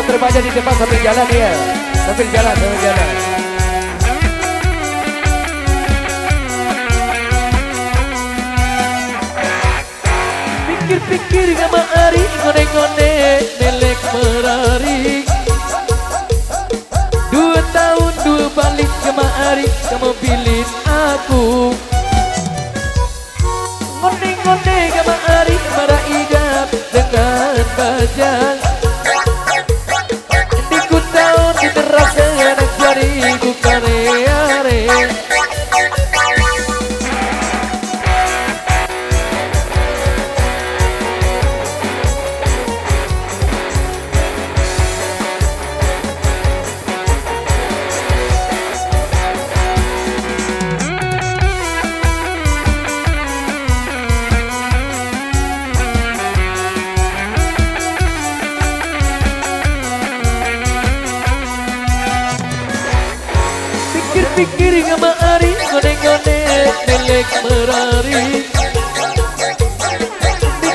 trip aja di depan sambil jalan ya. Sambil jalan. Pikir-pikir gama ari, ngone-ngone melek merari. 2 tahun 2 balik gama ari, kamu pilih aku. Ngone-ngone gama ari, marah igap dengan bajang. Ku tahun diterasa anak jariku kare-are. Pikir gama ari, ngone-ngone melek merari.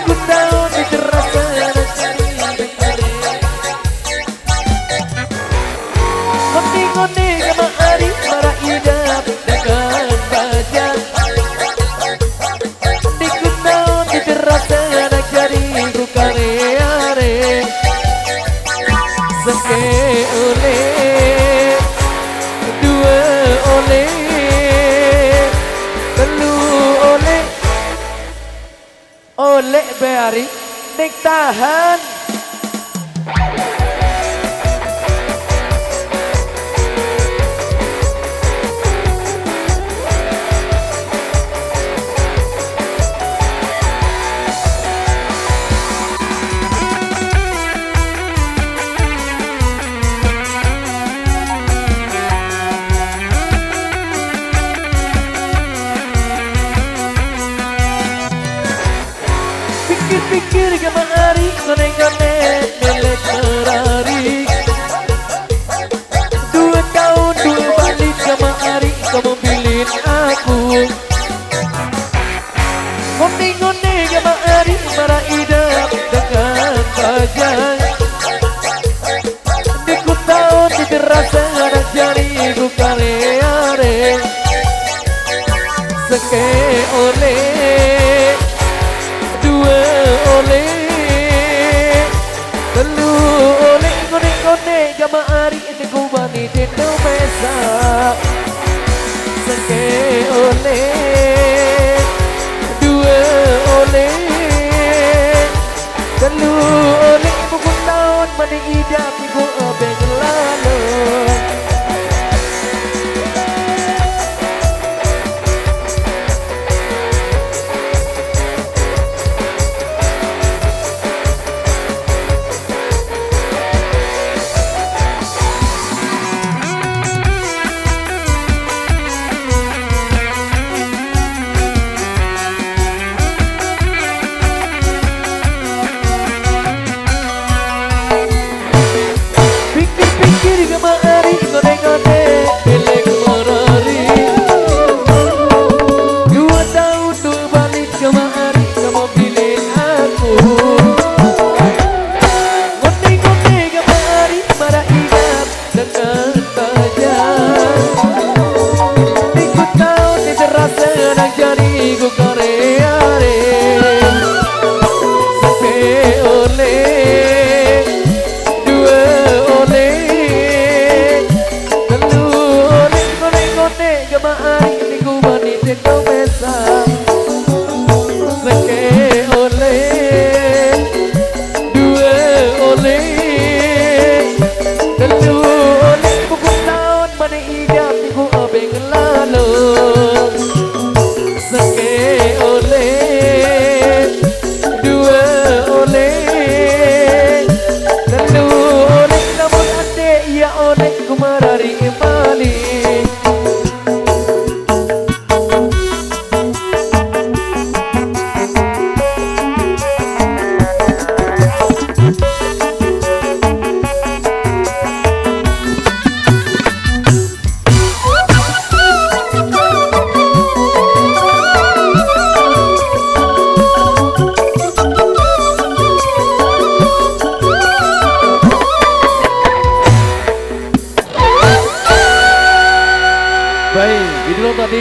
Ku tahun diterasa anak jariku. Ngone-ngone gama ari, marah idap dengan bajang. Ku tahun diterasa anak jariku kare-are. Seke oleh, 2 oleh, 3 oleh. Oleh beari, nek tahan. Pikir gama ari, ngone-ngone melek merari. 2 tahun 2 balik gama ari, kamu pilih aku. Ngone-ngone gama ari, marah idap dengan bajang. Ku tahun diterasa anak jariku kare-are. Seke oleh, 2 oleh, 3 oleh, ngone-ngone gama ari ente ku bani tendo mesa. Seke oleh, 2 oleh, 3 oleh, buku tahun mani idap ibu abeng lalu.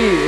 Iya